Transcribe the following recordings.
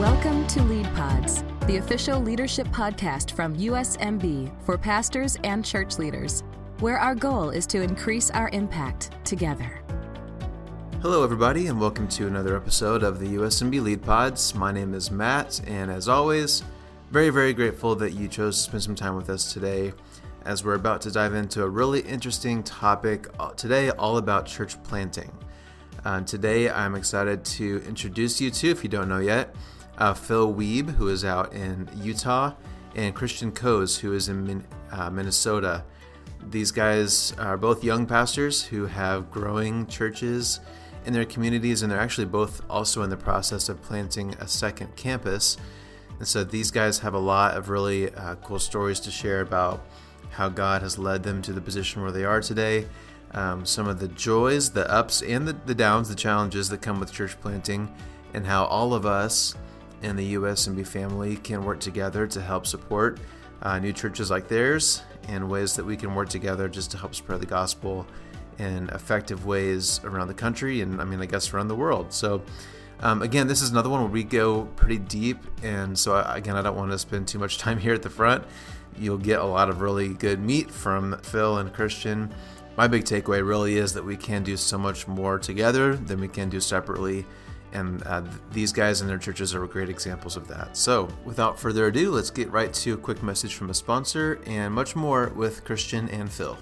Welcome to Lead Pods, the official leadership podcast from USMB for pastors and church leaders, where our goal is to increase our impact together. Hello, everybody, and welcome to another episode of the USMB Lead Pods. My name is Matt, and as always, very, very grateful that you chose to spend some time with us today as we're about to dive into a really interesting topic today, all about church planting. Today, I'm excited to introduce you to, if you don't know yet, Phil Wiebe, who is out in Utah, and Christian Kohs, who is in Minnesota. These guys are both young pastors who have growing churches in their communities, and they're actually both also in the process of planting a second campus. And so these guys have a lot of really cool stories to share about how God has led them to the position where they are today, some of the joys, the ups and the downs, the challenges that come with church planting, and how all of us in the USMB family can work together to help support new churches like theirs, and ways that we can work together just to help spread the gospel in effective ways around the country and I guess around the world. So again, this is another one where we go pretty deep, and so I don't want to spend too much time here at the front. You'll get a lot of really good meat from Phil and Christian. My big takeaway really is that we can do so much more together than we can do separately. And these guys and their churches are great examples of that. So without further ado, let's get right to a quick message from a sponsor and much more with Christian and Phil.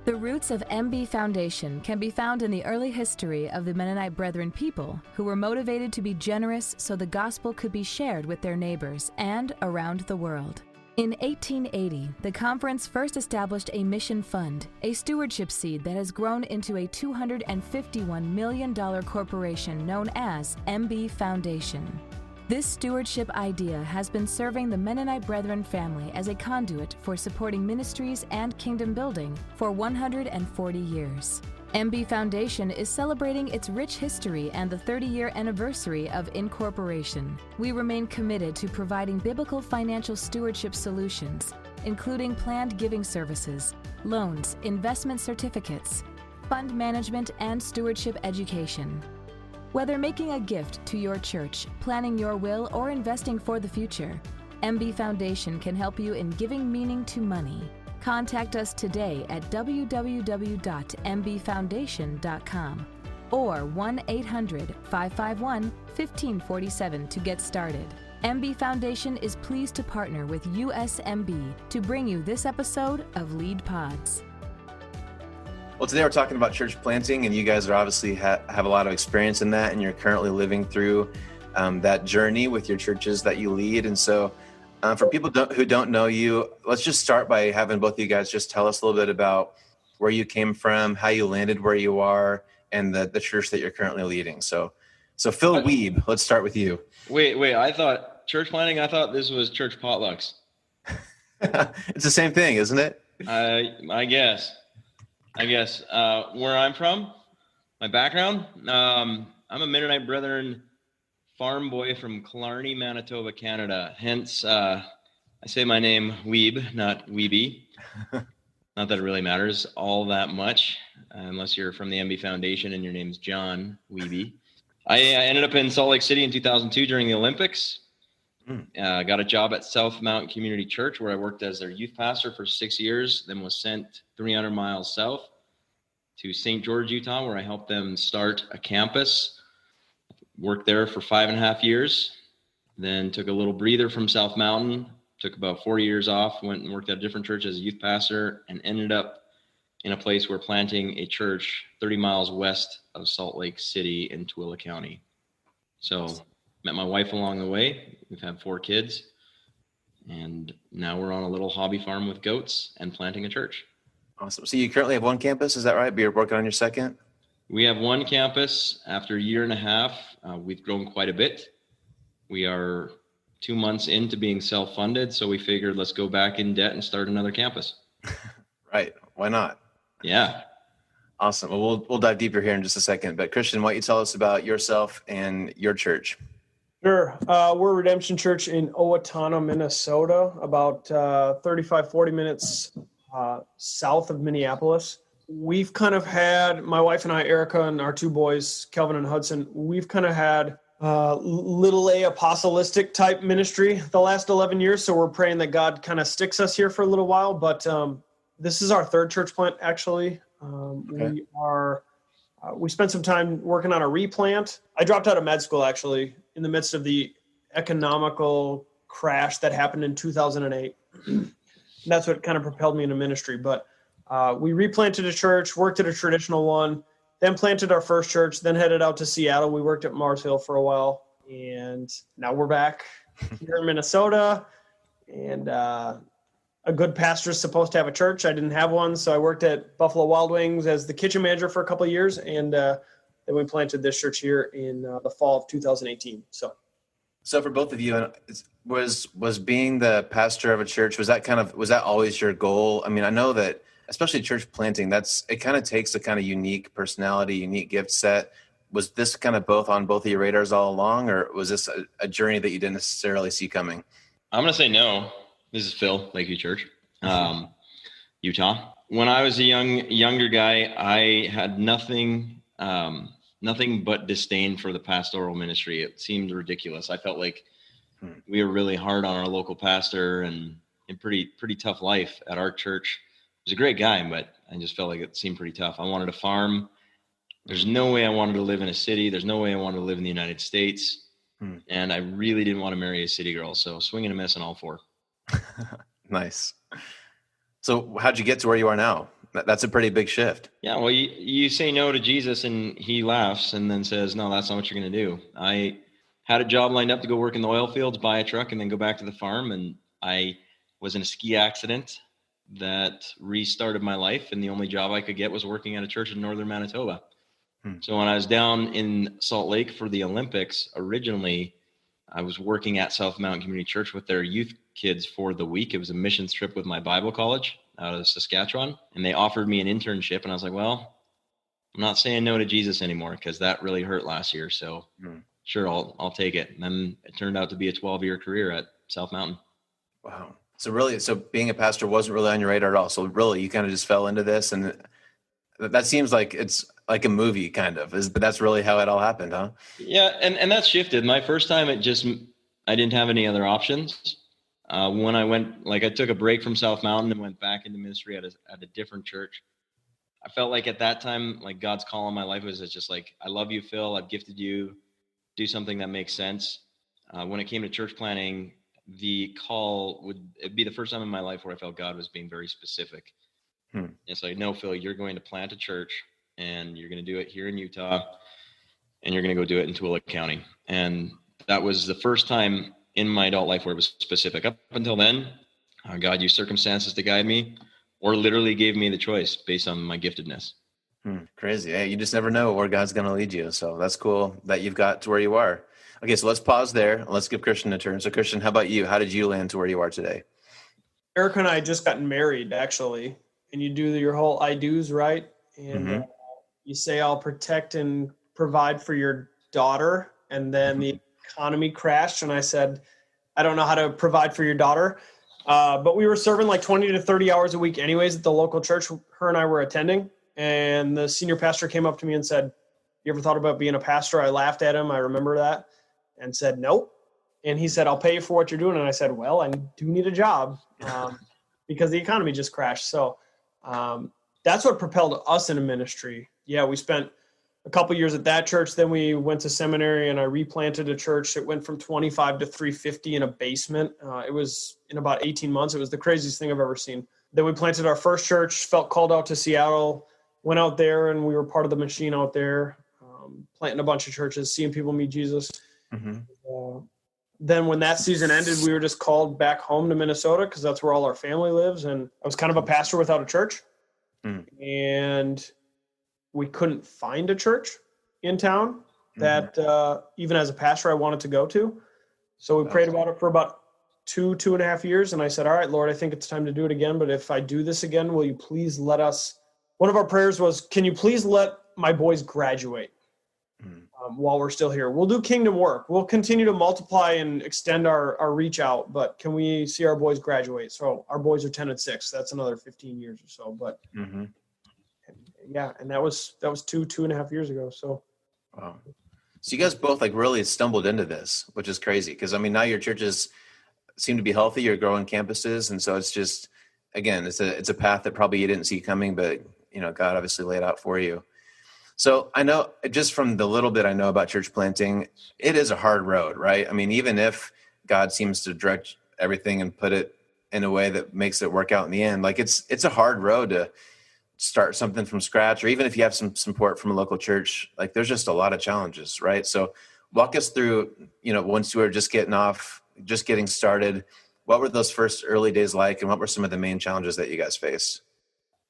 The roots of MB Foundation can be found in the early history of the Mennonite Brethren people, who were motivated to be generous so the gospel could be shared with their neighbors and around the world. In 1880, the conference first established a mission fund, a stewardship seed that has grown into a $251 million corporation known as MB Foundation. This stewardship idea has been serving the Mennonite Brethren family as a conduit for supporting ministries and kingdom building for 140 years. MB Foundation is celebrating its rich history and the 30-year anniversary of incorporation. We remain committed to providing biblical financial stewardship solutions, including planned giving services, loans, investment certificates, fund management, and stewardship education. Whether making a gift to your church, planning your will, or investing for the future, MB Foundation can help you in giving meaning to money. Contact us today at www.mbfoundation.com or 1-800-551-1547 to get started. MB Foundation is pleased to partner with USMB to bring you this episode of Lead Pods. Well, today we're talking about church planting, and you guys are obviously have a lot of experience in that, and you're currently living through that journey with your churches that you lead. And so for people who don't know you, let's just start by having both of you guys just tell us a little bit about where you came from, how you landed where you are, and the church that you're currently leading. So Phil Wiebe, let's start with you. Wait, I thought church planting, I thought this was church potlucks. It's the same thing, isn't it? I guess where I'm from, my background, I'm a Mennonite Brethren farm boy from Killarney, Manitoba, Canada. Hence, I say my name Wiebe, not Wiebe. Not that it really matters all that much, unless you're from the MB Foundation and your name's John Wiebe. I ended up in Salt Lake City in 2002 during the Olympics. Got a job at South Mountain Community Church, where I worked as their youth pastor for 6 years, then was sent 300 miles south to St. George, Utah, where I helped them start a campus. Worked there for 5.5 years, then took a little breather from South Mountain, took about 4 years off, went and worked at a different church as a youth pastor, and ended up in a place where planting a church 30 miles west of Salt Lake City in Tooele County. So met my wife along the way. We've had 4 kids, and now we're on a little hobby farm with goats and planting a church. Awesome. So you currently have one campus, is that right? But you're working on your second? We have one campus. After a year and a half, we've grown quite a bit. We are 2 months into being self-funded, so we figured let's go back in debt and start another campus. Right. Why not? Yeah. Awesome. Well, we'll dive deeper here in just a second. But Christian, why don't you tell us about yourself and your church? Sure. We're Redemption Church in Owatonna, Minnesota, about 35, 40 minutes south of Minneapolis. We've kind of had, my wife and I, Erica, and our 2 boys, Kelvin and Hudson, we've kind of had little a apostolistic type ministry the last 11 years. So we're praying that God kind of sticks us here for a little while. But this is our third church plant, actually. Okay. We spent some time working on a replant. I dropped out of med school, actually, in the midst of the economical crash that happened in 2008. That's what kind of propelled me into ministry. But we replanted a church, worked at a traditional one, then planted our first church, then headed out to Seattle. We worked at Mars Hill for a while, and now we're back here in Minnesota. And a good pastor is supposed to have a church. I didn't have one, so I worked at Buffalo Wild Wings as the kitchen manager for a couple of years, and then we planted this church here in the fall of 2018. So for both of you, was being the pastor of a church, was that always your goal? I mean, I know that especially church planting, it kind of takes a kind of unique personality, unique gift set. Was this kind of on both of your radars all along, or was this a journey that you didn't necessarily see coming? I'm going to say no. This is Phil, Lakeview Church, Utah. When I was a younger guy, I had nothing but disdain for the pastoral ministry. It seemed ridiculous. I felt like we were really hard on our local pastor and pretty tough life at our church. He was a great guy, but I just felt like it seemed pretty tough. I wanted to farm. There's no way I wanted to live in a city. There's no way I wanted to live in the United States. And I really didn't want to marry a city girl. So swing and a miss on all four. Nice. So how'd you get to where you are now? That's a pretty big shift. Yeah, well, you say no to Jesus and he laughs and then says, no, that's not what you're going to do. I had a job lined up to go work in the oil fields, buy a truck, and then go back to the farm. And I was in a ski accident that restarted my life. And the only job I could get was working at a church in northern Manitoba. So when I was down in Salt Lake for the Olympics, originally I was working at South Mountain Community Church with their youth kids for the week. It was a missions trip with my Bible college out of Saskatchewan. And they offered me an internship. And I was like, well, I'm not saying no to Jesus anymore because that really hurt last year. So sure, I'll take it. And then it turned out to be a 12-year career at South Mountain. Wow. So being a pastor wasn't really on your radar at all. So really you kind of just fell into this, and that seems like it's like a movie kind of but that's really how it all happened, huh? Yeah. And that's shifted. My first time, I didn't have any other options. When I took a break from South Mountain and went back into ministry at a different church. I felt like at that time, like God's call in my life was just like, I love you, Phil. I've gifted you. Do something that makes sense. When it came to church planting, the call it'd be the first time in my life where I felt God was being very specific. It's like, no, Phil, you're going to plant a church and you're going to do it here in Utah and you're going to go do it in Tooele County. And that was the first time in my adult life where it was specific. Up until then, God used circumstances to guide me or literally gave me the choice based on my giftedness. Crazy. Hey, you just never know where God's going to lead you. So that's cool that you've got to where you are. Okay, so let's pause there. Let's give Christian a turn. So Christian, how about you? How did you land to where you are today? Erica and I just gotten married, actually. And you do your whole I do's, right? And you say, I'll protect and provide for your daughter. And then the economy crashed. And I said, I don't know how to provide for your daughter. But we were serving like 20 to 30 hours a week anyways at the local church her and I were attending. And the senior pastor came up to me and said, you ever thought about being a pastor? I laughed at him. I remember that and said, nope. And he said, I'll pay you for what you're doing. And I said, well, I do need a job because the economy just crashed. So that's what propelled us into ministry. Yeah, we spent a couple years at that church. Then we went to seminary and I replanted a church. It went from 25 to 350 in a basement. It was in about 18 months. It was the craziest thing I've ever seen. Then we planted our first church, felt called out to Seattle, went out there and we were part of the machine out there, planting a bunch of churches, seeing people meet Jesus. Then when that season ended, we were just called back home to Minnesota because that's where all our family lives. And I was kind of a pastor without a church. And we couldn't find a church in town that even as a pastor I wanted to go to. So we prayed about it for about 2.5 years. And I said, all right, Lord, I think it's time to do it again. But if I do this again, will you please let us, one of our prayers was, can you please let my boys graduate while we're still here? We'll do kingdom work. We'll continue to multiply and extend our reach out, but can we see our boys graduate? So our boys are 10 and 6. That's another 15 years or so. But yeah, and that was 2.5 years ago. So wow. So you guys both like really stumbled into this, which is crazy. Because I mean, now your churches seem to be healthy. You're growing campuses, and so it's just, again, it's a path that probably you didn't see coming, but God obviously laid out for you. So I know just from the little bit I know about church planting, it is a hard road, right? I mean, even if God seems to direct everything and put it in a way that makes it work out in the end, like it's a hard road to start something from scratch, or even if you have some support from a local church, like there's just a lot of challenges, right? So walk us through, once you were just getting started, what were those first early days like, and what were some of the main challenges that you guys faced?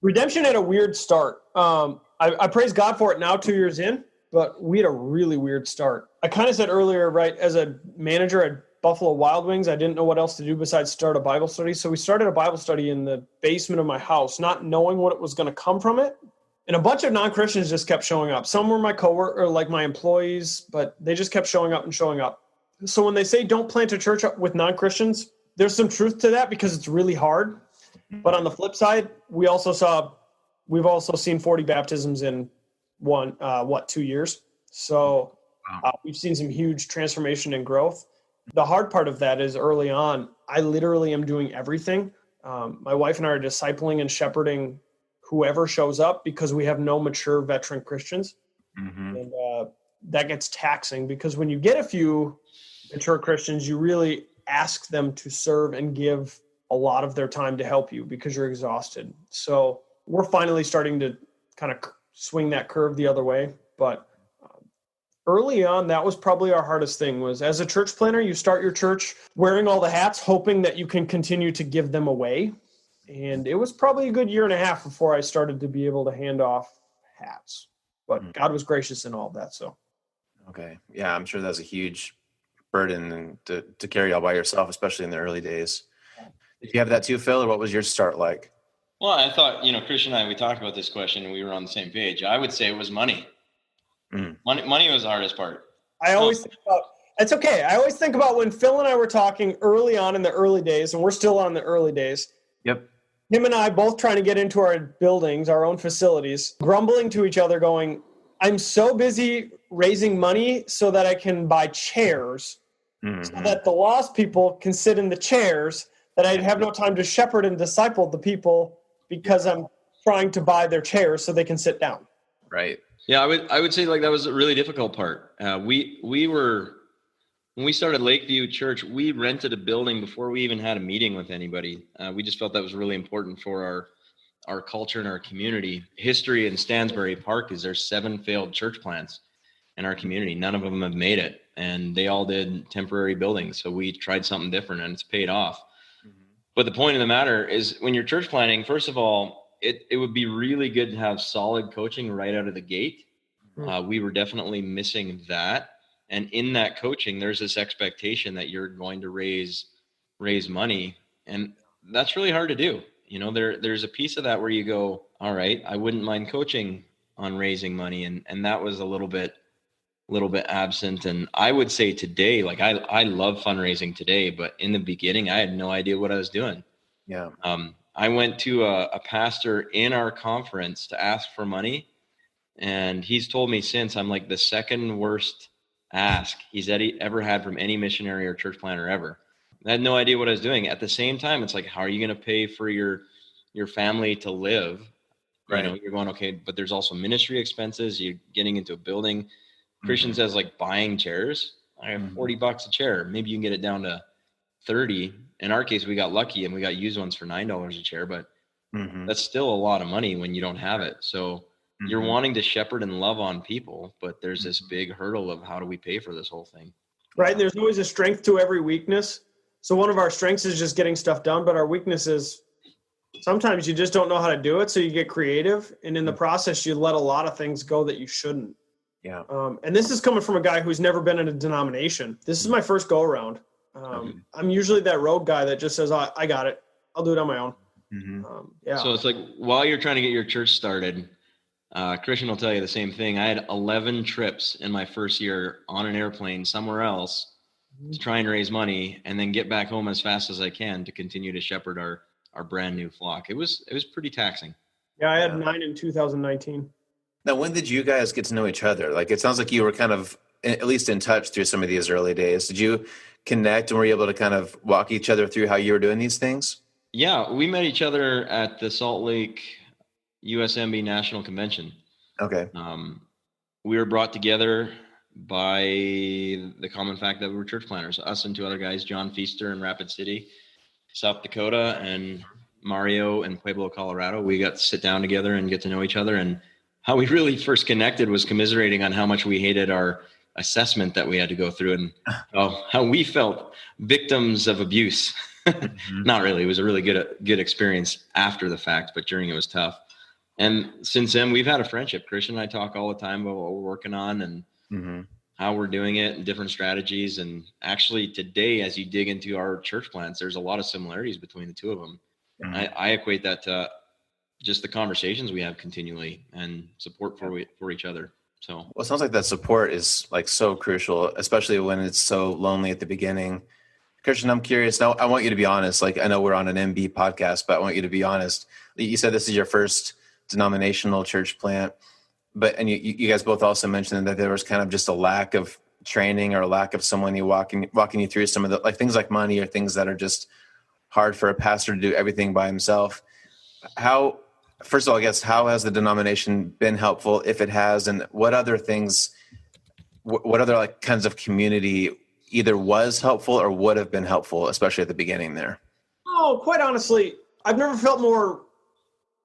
Redemption had a weird start. I praise God for it now, 2 years in, but we had a really weird start. I kind of said earlier, right, as a manager at Buffalo Wild Wings, I didn't know what else to do besides start a Bible study. So we started a Bible study in the basement of my house, not knowing what it was going to come from it. And a bunch of non-Christians just kept showing up. Some were my coworkers, or like my employees, but they just kept showing up and showing up. So when they say don't plant a church with non-Christians, there's some truth to that because it's really hard. But on the flip side, we've also seen 40 baptisms in 2 years. So we've seen some huge transformation and growth. The hard part of that is early on, I literally am doing everything. My wife and I are discipling and shepherding whoever shows up because we have no mature veteran Christians. Mm-hmm. And that gets taxing because when you get a few mature Christians, you really ask them to serve and give a lot of their time to help you because you're exhausted. So we're finally starting to kind of swing that curve the other way. But early on, that was probably our hardest thing was as a church planner, you start your church wearing all the hats, hoping that you can continue to give them away. And it was probably a good year and a half before I started to be able to hand off hats. But God was gracious in all of that. So, okay. Yeah, I'm sure that's a huge burden to carry all by yourself, especially in the early days. Did you have that too, Phil, or what was your start like? Well, I thought, Christian and I, we talked about this question and we were on the same page. I would say it was money. Money was the hardest part. I always think about, it's okay. I always think about when Phil and I were talking early on in the early days, and we're still on the early days. Yep. Him and I both trying to get into our buildings, our own facilities, grumbling to each other going, I'm so busy raising money so that I can buy chairs so that the lost people can sit in the chairs, that I have no time to shepherd and disciple the people because I'm trying to buy their chairs so they can sit down. Right. Yeah, I would say like that was a really difficult part. We were, when we started Lakeview Church, we rented a building before we even had a meeting with anybody. We just felt that was really important for our culture and our community. History in Stansbury Park is there's 7 failed church plants in our community. None of them have made it, and they all did temporary buildings. So we tried something different, and it's paid off. But the point of the matter is when you're church planning, first of all, it would be really good to have solid coaching right out of the gate. We were definitely missing that. And in that coaching, there's this expectation that you're going to raise money. And that's really hard to do. There's a piece of that where you go, all right, I wouldn't mind coaching on raising money. And that was a little bit absent. And I would say today, like I love fundraising today, but in the beginning, I had no idea what I was doing. Yeah. I went to a pastor in our conference to ask for money. And he's told me since I'm like the second worst ask he's ever had from any missionary or church planner ever. I had no idea what I was doing. At the same time, it's like, how are you going to pay for your family to live? Right. You're going, okay, but there's also ministry expenses. You're getting into a building. Christian says like buying chairs. I have $40 a chair. Maybe you can get it down to 30. In our case, we got lucky and we got used ones for $9 a chair, but that's still a lot of money when you don't have it. So you're wanting to shepherd and love on people, but there's this big hurdle of how do we pay for this whole thing? Right. And there's always a strength to every weakness. So one of our strengths is just getting stuff done, but our weakness is sometimes you just don't know how to do it. So you get creative. And in the process, you let a lot of things go that you shouldn't. Yeah. And this is coming from a guy who's never been in a denomination. This is my first go around. I'm usually that road guy that just says, I got it. I'll do it on my own. So it's like while you're trying to get your church started, Christian will tell you the same thing. I had 11 trips in my first year on an airplane somewhere else to try and raise money and then get back home as fast as I can to continue to shepherd our brand new flock. It was pretty taxing. Yeah, I had 9 in 2019. Now, when did you guys get to know each other? Like, it sounds like you were kind of at least in touch through some of these early days. Did you connect and were you able to kind of walk each other through how you were doing these things? Yeah, we met each other at the Salt Lake USMB National Convention. Okay. We were brought together by the common fact that we were church planters, us and two other guys, John Feaster in Rapid City, South Dakota, and Mario in Pueblo, Colorado. We got to sit down together and get to know each other. And how we really first connected was commiserating on how much we hated our assessment that we had to go through and how we felt victims of abuse. Not really. It was a really good experience after the fact, but during it was tough. And since then, we've had a friendship. Christian and I talk all the time about what we're working on and how we're doing it and different strategies. And actually today, as you dig into our church plants, there's a lot of similarities between the two of them. I equate that to just the conversations we have continually and support for each other. So, well, it sounds like that support is like so crucial, especially when it's so lonely at the beginning. Christian, I'm curious now. I want you to be honest. Like, I know we're on an MB podcast, but I want you to be honest. You said this is your first denominational church plant, and you guys both also mentioned that there was kind of just a lack of training or a lack of someone walking you through some of the things like money or things that are just hard for a pastor to do everything by himself. First of all, I guess, how has the denomination been helpful, if it has, and what other things, what other like kinds of community either was helpful or would have been helpful, especially at the beginning there? Oh, quite honestly, I've never felt more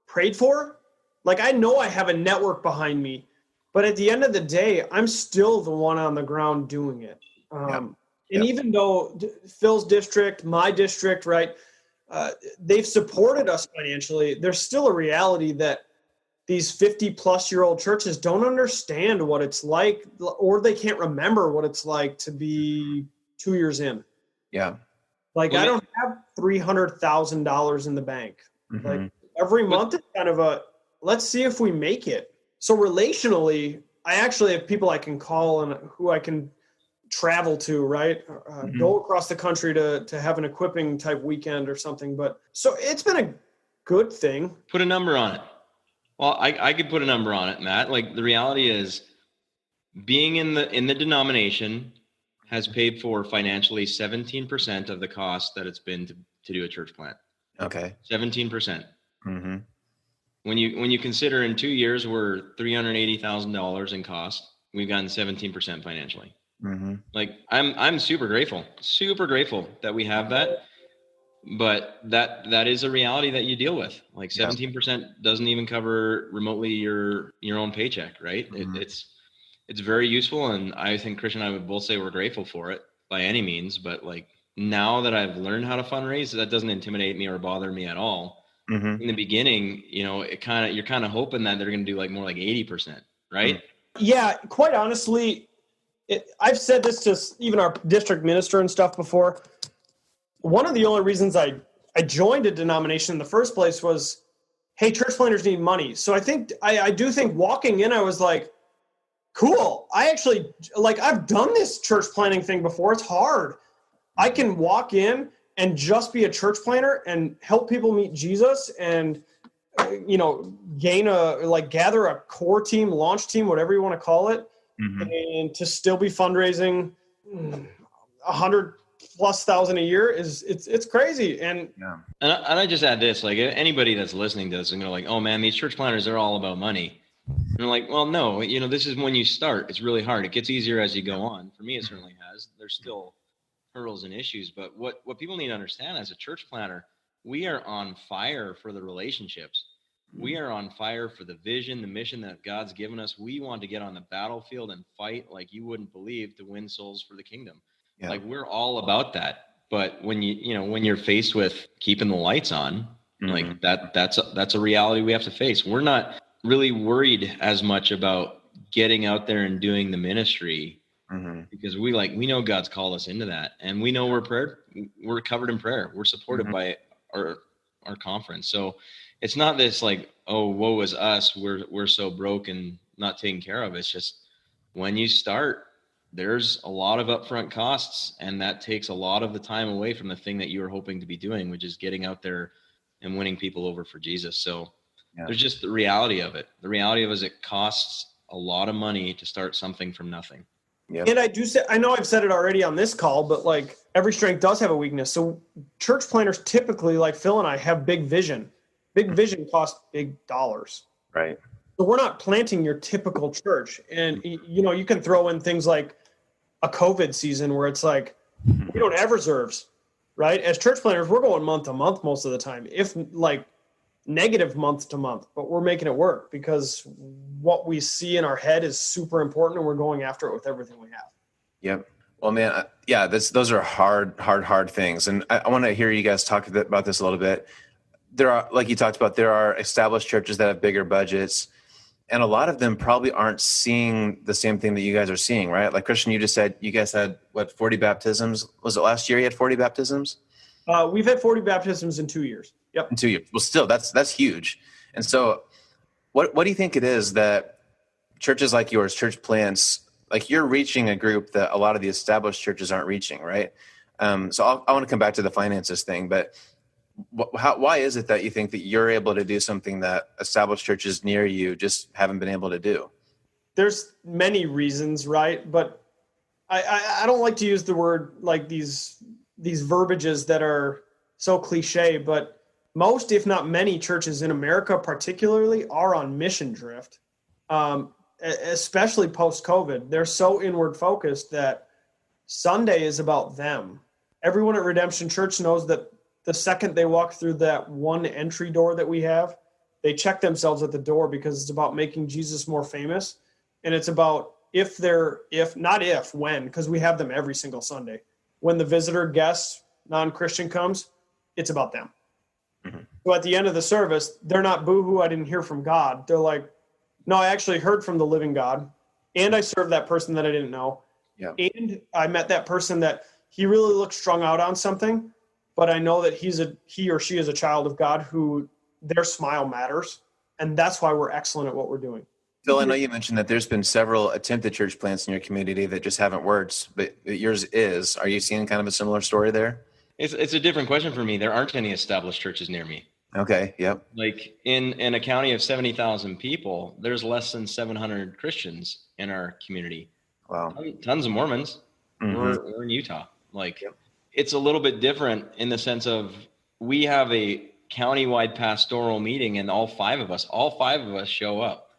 prayed for. Like, I know I have a network behind me, but at the end of the day, I'm still the one on the ground doing it. Even though Phil's district, my district, right, they've supported us financially, there's still a reality that these 50-plus-year-old churches don't understand what it's like, or they can't remember what it's like to be 2 years in. Yeah. Like, I don't have $300,000 in the bank. Like, every month it's kind of let's see if we make it. So relationally, I actually have people I can call and who I can travel to, right? Go across the country to have an equipping type weekend or something. But so it's been a good thing. Put a number on it. Well, I could put a number on it, Matt. Like, the reality is being in the denomination has paid for financially 17% of the cost that it's been to do a church plant. Okay. 17%. When you consider in 2 years we're $380,000 in cost, we've gotten 17% financially. Like, I'm super grateful that we have that, but that is a reality that you deal with. Like, 17% doesn't even cover remotely your own paycheck, right? It's very useful, and I think Christian and I would both say we're grateful for it by any means. But like, now that I've learned how to fundraise, that doesn't intimidate me or bother me at all. In the beginning, you're kind of hoping that they're going to do like more like 80%, right? Yeah, quite honestly, I've said this to even our district minister and stuff before. One of the only reasons I joined a denomination in the first place was, hey, church planters need money. So I do think walking in, I was like, cool. I actually, like, I've done this church planting thing before. It's hard. I can walk in and just be a church planter and help people meet Jesus and, gather a core team, launch team, whatever you want to call it. And to still be fundraising $100,000+ a year it's crazy. And I just add this, like, anybody that's listening to this and go like, oh man, these church planners are all about money. And they're like, well, no, this is when you start. It's really hard. It gets easier as you go on. For me, it certainly has. There's still hurdles and issues, but what people need to understand as a church planter, we are on fire for the relationships. We are on fire for the vision, the mission that God's given us. We want to get on the battlefield and fight like you wouldn't believe to win souls for the kingdom. Like, we're all about that. But when when you're faced with keeping the lights on, like that's a reality we have to face. We're not really worried as much about getting out there and doing the ministry because we know God's called us into that, and we know we're covered in prayer. We're supported by our conference. So it's not this like, oh, woe is us, we're so broke and not taken care of. It's just, when you start, there's a lot of upfront costs, and that takes a lot of the time away from the thing that you were hoping to be doing, which is getting out there and winning people over for Jesus. So there's just the reality of it. The reality of it is it costs a lot of money to start something from nothing. Yep. And I know I've said it already on this call, but like every strength does have a weakness. So church planners typically, like Phil and I, have big vision. Big vision costs big dollars. Right. So we're not planting your typical church. And, you know, you can throw in things like a COVID season where it's like, we don't have reserves, right? As church planners, we're going month to month most of the time, if like negative month to month, but we're making it work because what we see in our head is super important and we're going after it with everything we have. Yep. Well, man, yeah, those are hard things. And I want to hear you guys talk about this a little bit. There are, like you talked about, there are established churches that have bigger budgets, and a lot of them probably aren't seeing the same thing that you guys are seeing, right? Like Christian, you just said you guys had 40 baptisms? Was it last year you had 40 baptisms? We've had 40 baptisms in 2 years. Yep. In 2 years. Well, still, that's huge. And so what do you think it is that churches like yours, church plants, like you're reaching a group that a lot of the established churches aren't reaching, right? So I want to come back to the finances thing, but why is it that you think that you're able to do something that established churches near you just haven't been able to do? There's many reasons, right? But I don't like to use the word like these verbiages that are so cliche, but most, if not many churches in America particularly are on mission drift, especially post-COVID. They're so inward focused that Sunday is about them. Everyone at Redemption Church knows that the second they walk through that one entry door that we have, they check themselves at the door because it's about making Jesus more famous. And it's about when, because we have them every single Sunday. When the visitor, guest, non-Christian comes, it's about them. Mm-hmm. So at the end of the service, they're not boo-hoo, I didn't hear from God. They're like, no, I actually heard from the living God, and I served that person that I didn't know. Yeah. And I met that person that he really looked strung out on something, but I know that he or she is a child of God who their smile matters. And that's why we're excellent at what we're doing. Phil, I know you mentioned that there's been several attempted church plants in your community that just haven't worked, but yours is. Are you seeing kind of a similar story there? It's a different question for me. There aren't any established churches near me. Okay. Yep. Like in a county of 70,000 people, there's less than 700 Christians in our community. Wow. Tons of Mormons. Mm-hmm. We're in Utah. Like, yep. It's a little bit different in the sense of we have a countywide pastoral meeting and all five of us show up.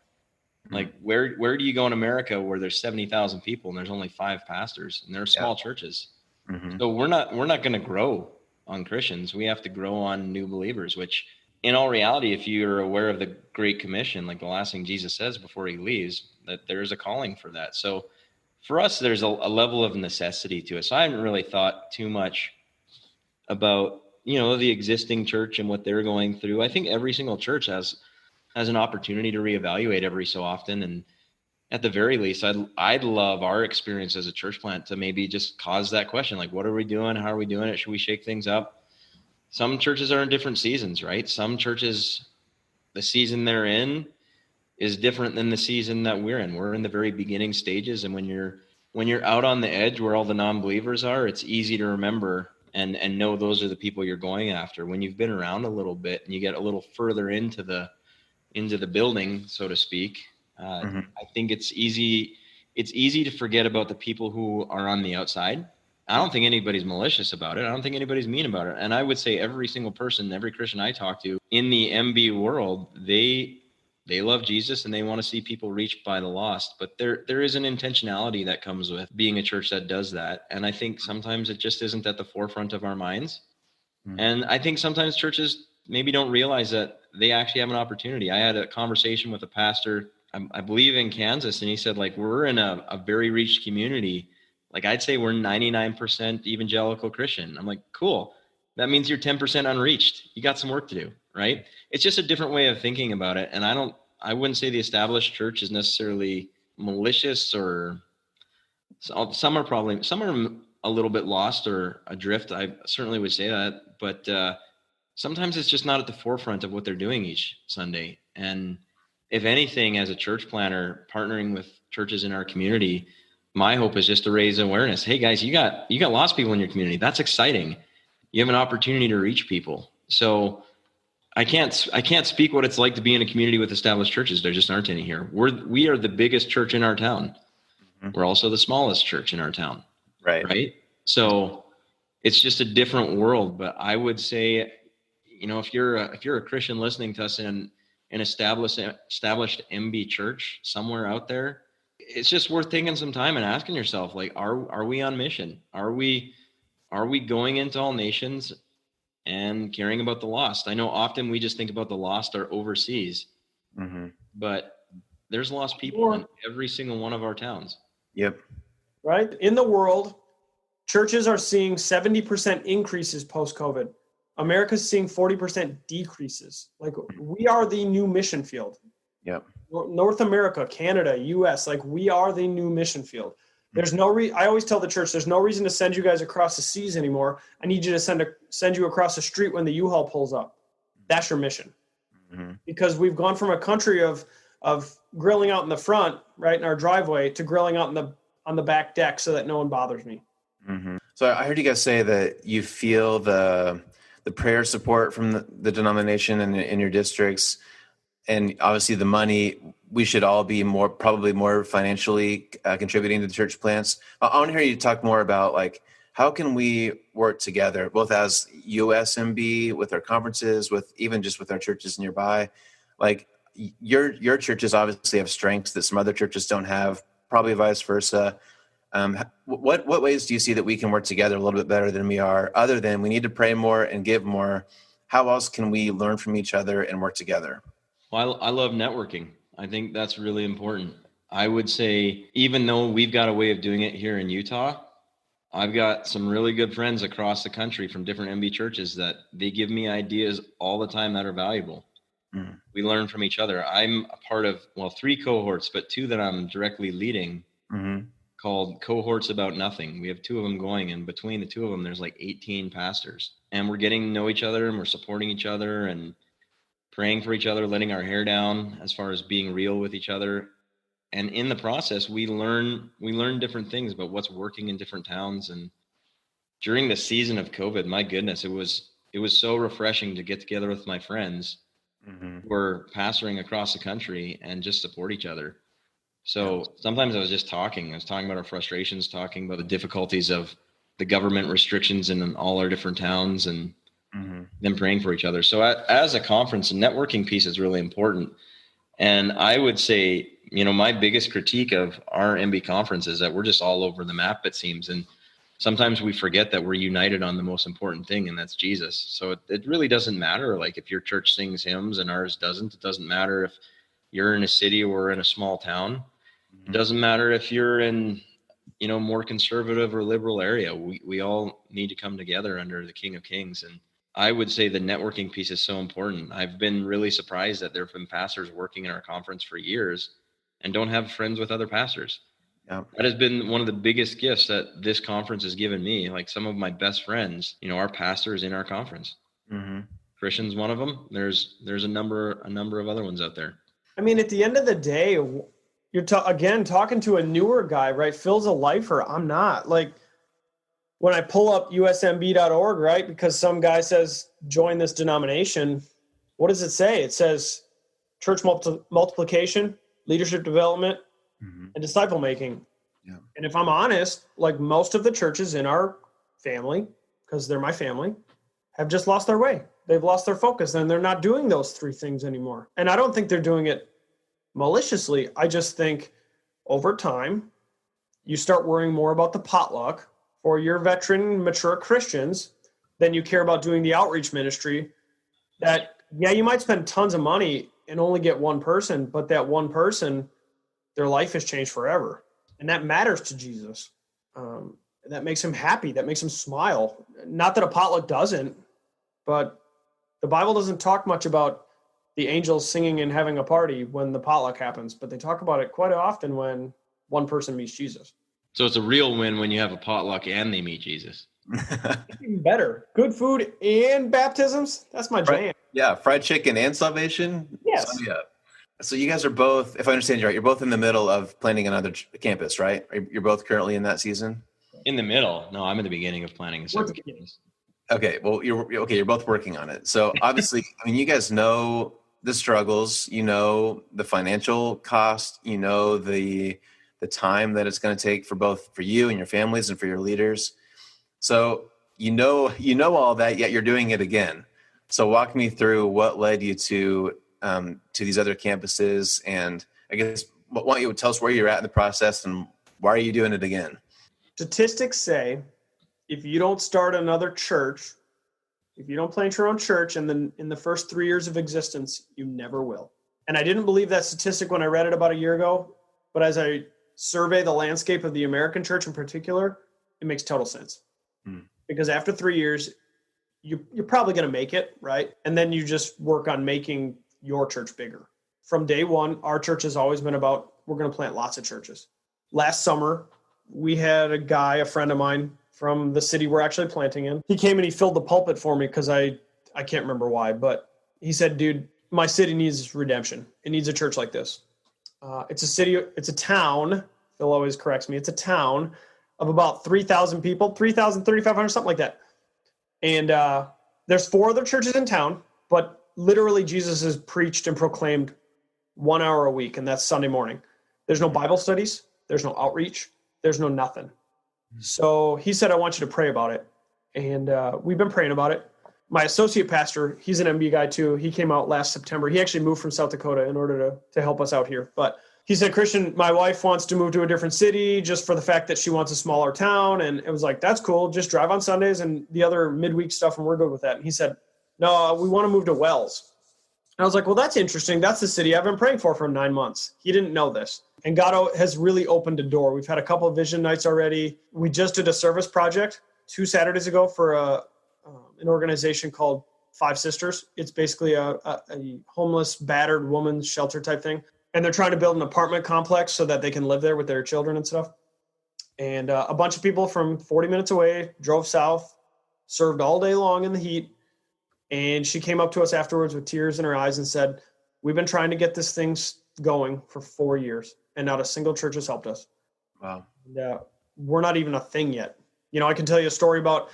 Mm-hmm. Like where do you go in America where there's 70,000 people and there's only 5 pastors and they're small churches? Mm-hmm. So we're not going to grow on Christians. We have to grow on new believers, which in all reality, if you're aware of the Great Commission, like the last thing Jesus says before he leaves, that there's a calling for that. So for us, there's a level of necessity to it. So I haven't really thought too much about, the existing church and what they're going through. I think every single church has an opportunity to reevaluate every so often. And at the very least, I'd love our experience as a church plant to maybe just cause that question. Like, what are we doing? How are we doing it? Should we shake things up? Some churches are in different seasons, right? Some churches, the season they're in is different than the season that we're in. We're in the very beginning stages. And when you're out on the edge where all the non-believers are, it's easy to remember and know those are the people you're going after. When you've been around a little bit and you get a little further into the building, so to speak, mm-hmm. I think it's easy to forget about the people who are on the outside. I don't think anybody's malicious about it. I don't think anybody's mean about it. And I would say every single person, every Christian I talk to in the MB world, they love Jesus and they want to see people reached by the lost. But there is an intentionality that comes with being a church that does that. And I think sometimes it just isn't at the forefront of our minds. Mm-hmm. And I think sometimes churches maybe don't realize that they actually have an opportunity. I had a conversation with a pastor, I believe in Kansas, and he said, like, we're in a very reached community. Like, I'd say we're 99% evangelical Christian. I'm like, cool. That means you're 10% unreached. You got some work to do, right? It's just a different way of thinking about it. And I wouldn't say the established church is necessarily malicious, or some are a little bit lost or adrift. I certainly would say that, but sometimes it's just not at the forefront of what they're doing each Sunday. And if anything, as a church planner, partnering with churches in our community, my hope is just to raise awareness. Hey guys, you got lost people in your community. That's exciting. You have an opportunity to reach people. So I can't speak what it's like to be in a community with established churches. There just aren't any here. We are the biggest church in our town. We're also the smallest church in our town. Right. So it's just a different world. But I would say, if you're a Christian listening to us in an established MB church somewhere out there, it's just worth taking some time and asking yourself, like, are we on mission? Are we going into all nations and caring about the lost? I know often we just think about the lost are overseas, but there's lost people in every single one of our towns. Yep. Right. In the world, churches are seeing 70% increases post-COVID. America's seeing 40% decreases. Like, we are the new mission field. Yep. North America, Canada, US, like, we are the new mission field. There's no I always tell the church, there's no reason to send you guys across the seas anymore. I need you to send you across the street when the U-Haul pulls up. That's your mission. Because we've gone from a country of grilling out in the front, right, in our driveway, to grilling out on the back deck so that no one bothers me. So I heard you guys say that you feel the prayer support from the denomination and in your districts, and obviously the money. We should all be probably more financially contributing to the church plants. I want to hear you talk more about, like, how can we work together, both as USMB, with our conferences, with our churches nearby. Like, your churches obviously have strengths that some other churches don't have, probably vice versa. What ways do you see that we can work together a little bit better than we are, other than we need to pray more and give more? How else can we learn from each other and work together? Well, I love networking. I think that's really important. I would say, even though we've got a way of doing it here in Utah, I've got some really good friends across the country from different MB churches that they give me ideas all the time that are valuable. We learn from each other. I'm a part of, 3 cohorts, but 2 that I'm directly leading, called Cohorts About Nothing. We have 2 of them going, and between the 2 of them, there's like 18 pastors. And we're getting to know each other, and we're supporting each other and praying for each other, letting our hair down as far as being real with each other. And in the process, we learn different things about what's working in different towns. And during the season of COVID, my goodness, it was so refreshing to get together with my friends who were pastoring across the country and just support each other. So sometimes I was talking about our frustrations, talking about the difficulties of the government restrictions in all our different towns, and then praying for each other. So as a conference, the networking piece is really important. And I would say, my biggest critique of our MB conference is that we're just all over the map, it seems. And sometimes we forget that we're united on the most important thing, and that's Jesus. So it really doesn't matter, like, if your church sings hymns and ours doesn't. It doesn't matter if you're in a city or in a small town. It doesn't matter if you're in, more conservative or liberal area. We all need to come together under the King of Kings. And I would say the networking piece is so important. I've been really surprised that there have been pastors working in our conference for years and don't have friends with other pastors. Yeah. That has been one of the biggest gifts that this conference has given me. Like, some of my best friends, are pastors in our conference. Christian's one of them. There's a number of other ones out there. I mean, at the end of the day, you're talking to a newer guy, right? Phil's a lifer. I'm not. Like, when I pull up usmb.org, right, because some guy says join this denomination, what does it say? It says church multiplication, leadership development, and disciple making. Yeah. And if I'm honest, like, most of the churches in our family, because they're my family, have just lost their way. They've lost their focus, and they're not doing those 3 things anymore. And I don't think they're doing it maliciously. I just think over time, you start worrying more about the potluck for your veteran, mature Christians than you care about doing the outreach ministry. That, you might spend tons of money and only get one person, but that one person, their life has changed forever. And that matters to Jesus. That makes him happy. That makes him smile. Not that a potluck doesn't, but the Bible doesn't talk much about the angels singing and having a party when the potluck happens, but they talk about it quite often when one person meets Jesus. So it's a real win when you have a potluck and they meet Jesus. Even better. Good food and baptisms. That's my jam. Yeah, fried chicken and salvation. Yes. So you guys are both, if I understand you right, you're both in the middle of planning another campus, right? You're both currently in that season? In the middle? No, I'm in the beginning of planning a second campus. Okay, well, you're both working on it. So obviously, I mean, you guys know the struggles, the financial cost, the the time that it's going to take for both for you and your families and for your leaders. So you know all that, yet you're doing it again. So walk me through what led you to these other campuses, and I guess why don't you tell us where you're at in the process and why are you doing it again? Statistics say if you don't start another church, if you don't plant your own church in the first 3 years of existence, you never will. And I didn't believe that statistic when I read it about a year ago, but as I survey the landscape of the American church in particular, it makes total sense. Because after 3 years, you're probably going to make it, right? And then you just work on making your church bigger. From day one, our church has always been about, we're going to plant lots of churches. Last summer, we had a friend of mine from the city we're actually planting in. He came and he filled the pulpit for me because I can't remember why, but he said, dude, my city needs redemption. It needs a church like this. It's a town. Phil always corrects me. It's a town of about 3,000 people, 3,000, 3,500, something like that. And there's 4 other churches in town, but literally Jesus has preached and proclaimed 1 hour a week, and that's Sunday morning. There's no Bible studies. There's no outreach. There's no nothing. So he said, I want you to pray about it. And we've been praying about it. My associate pastor, he's an MB guy too. He came out last September. He actually moved from South Dakota in order to help us out here. But he said, Christian, my wife wants to move to a different city just for the fact that she wants a smaller town. And it was like, that's cool. Just drive on Sundays and the other midweek stuff, and we're good with that. And he said, no, we want to move to Wells. And I was like, well, that's interesting. That's the city I've been praying for 9 months. He didn't know this. And God has really opened a door. We've had a couple of vision nights already. We just did a service project 2 Saturdays ago for an organization called Five Sisters. It's basically a homeless, battered woman's shelter type thing. And they're trying to build an apartment complex so that they can live there with their children and stuff. And a bunch of people from 40 minutes away drove south, served all day long in the heat. And she came up to us afterwards with tears in her eyes and said, we've been trying to get this thing going for 4 years, and not a single church has helped us. Wow. And, we're not even a thing yet. You know, I can tell you a story about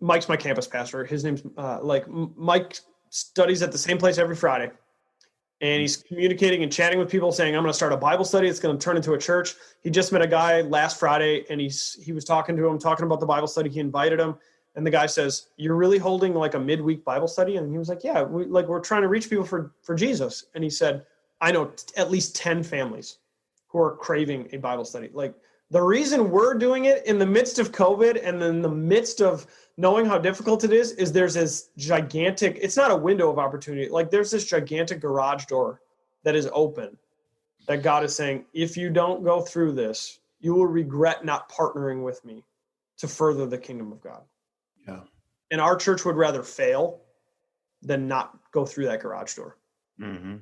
Mike's my campus pastor. His name's Mike studies at the same place every Friday. And he's communicating and chatting with people saying, I'm going to start a Bible study. It's going to turn into a church. He just met a guy last Friday, and he was talking to him, talking about the Bible study. He invited him. And the guy says, you're really holding like a midweek Bible study? And he was like, yeah, we're trying to reach people for Jesus. And he said, I know at least 10 families who are craving a Bible study. Like, the reason we're doing it in the midst of COVID and in the midst of knowing how difficult it is there's this gigantic, it's not a window of opportunity. Like, there's this gigantic garage door that is open that God is saying, if you don't go through this, you will regret not partnering with me to further the kingdom of God. Yeah. And our church would rather fail than not go through that garage door. Mm-hmm.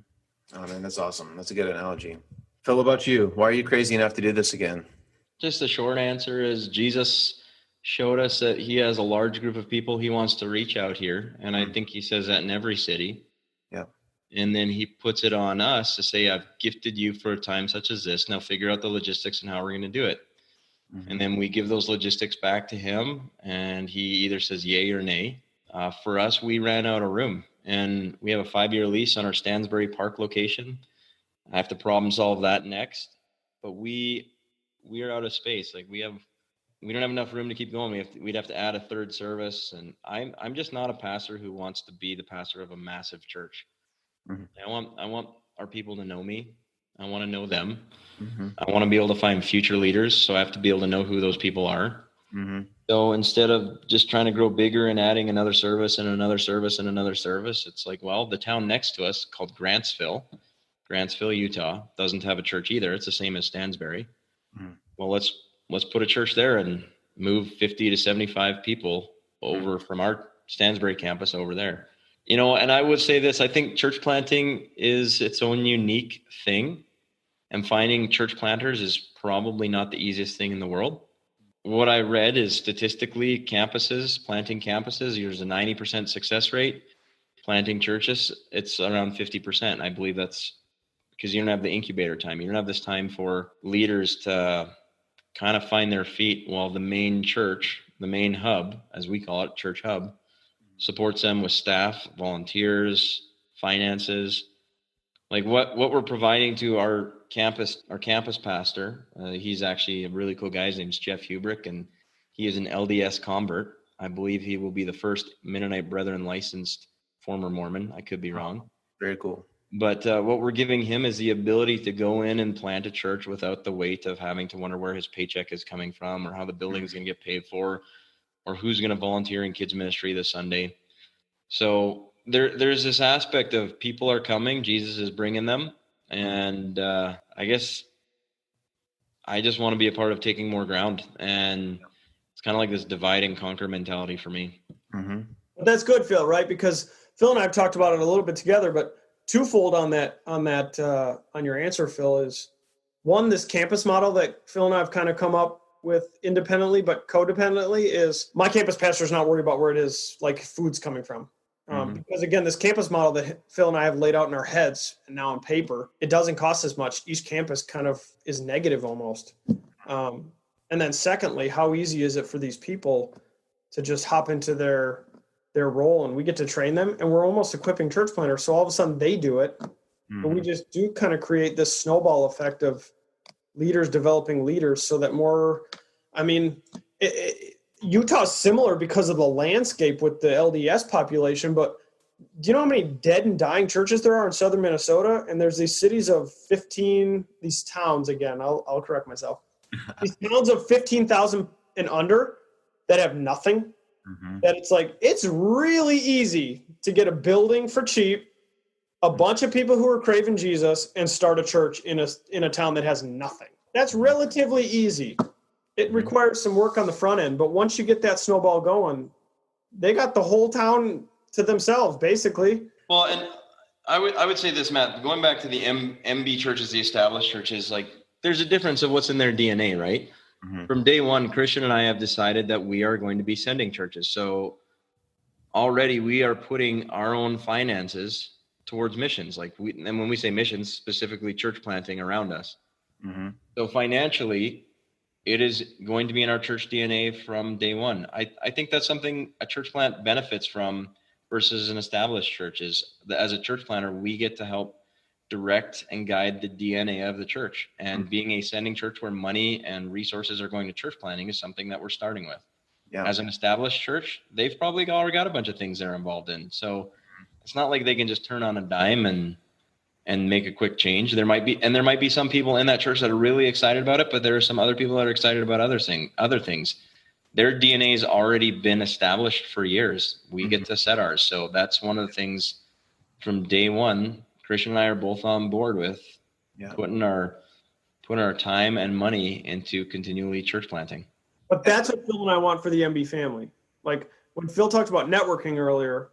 Oh, man, that's awesome. That's a good analogy. Phil, about you? Why are you crazy enough to do this again? Just the short answer is Jesus showed us that he has a large group of people he wants to reach out here. And I think he says that in every city. Yeah. And then he puts it on us to say, I've gifted you for a time such as this. Now figure out the logistics and how we're going to do it. Mm-hmm. And then we give those logistics back to him, and he either says yay or nay. For us, we ran out of room, and we have a 5-year lease on our Stansbury Park location. I have to problem solve that next, but we are out of space. Like, we don't have enough room to keep going. We'd have to add a third service, and I'm just not a pastor who wants to be the pastor of a massive church. Mm-hmm. I want our people to know me. I want to know them. Mm-hmm. I want to be able to find future leaders, so I have to be able to know who those people are. Mm-hmm. So instead of just trying to grow bigger and adding another service and another service and another service, it's like, well, the town next to us called Grantsville, Utah, doesn't have a church either. It's the same as Stansbury. Mm-hmm. Well, let's put a church there and move 50 to 75 people over from our Stansbury campus over there. You know, and I would say this, I think church planting is its own unique thing, and finding church planters is probably not the easiest thing in the world. What I read is statistically planting campuses, there's a 90% success rate. Planting churches, it's around 50%. I believe that's because you don't have the incubator time. You don't have this time for leaders to kind of find their feet while the main church, the main hub, as we call it, church hub, supports them with staff, volunteers, finances. Like what we're providing to our campus pastor. He's actually a really cool guy. His name's Jeff Hubrick, and he is an LDS convert. I believe he will be the first Mennonite Brethren licensed former Mormon. I could be wrong. Very cool. But what we're giving him is the ability to go in and plant a church without the weight of having to wonder where his paycheck is coming from, or how the building is going to get paid for, or who's going to volunteer in kids ministry this Sunday. So there's this aspect of people are coming, Jesus is bringing them. And I guess I just want to be a part of taking more ground. And it's kind of like this divide and conquer mentality for me. Mm-hmm. That's good, Phil, right? Because Phil and I have talked about it a little bit together, but twofold on your answer, Phil, is one, this campus model that Phil and I have kind of come up with independently but codependently is my campus pastor is not worried about where it is, like food's coming from. Because again, this campus model that Phil and I have laid out in our heads and now on paper, it doesn't cost as much. Each campus kind of is negative almost. And then secondly, how easy is it for these people to just hop into their role, and we get to train them, and we're almost equipping church planners. So all of a sudden they do it, but we just do kind of create this snowball effect of leaders developing leaders so that more, Utah's similar because of the landscape with the LDS population, but do you know how many dead and dying churches there are in southern Minnesota? And there's these cities of 15, these towns, again, I'll correct myself. These towns of 15,000 and under that have nothing, that it's like, it's really easy to get a building for cheap, a bunch of people who are craving Jesus, and start a church in a town that has nothing. That's relatively easy. It requires some work on the front end, but once you get that snowball going, they got the whole town to themselves, basically. Well, and I would say this, Matt, going back to the MB churches, the established churches, like there's a difference of what's in their DNA, right? From day one, Christian and I have decided that we are going to be sending churches. So already we are putting our own finances towards missions. And when we say missions, specifically church planting around us. So financially, it is going to be in our church DNA from day one. I think that's something a church plant benefits from versus an established church is that as a church planter, we get to help direct and guide the DNA of the church. And being a sending church where money and resources are going to church planting is something that we're starting with. Yeah. As an established church, they've probably already got a bunch of things they're involved in. So it's not like they can just turn on a dime and make a quick change. There might be some people in that church that are really excited about it, but there are some other people that are excited about other things. Their DNA's already been established for years. We get to set ours. So that's one of the things from day one, Christian and I are both on board with putting our time and money into continually church planting. But that's what Phil and I want for the MB family. Like when Phil talked about networking earlier,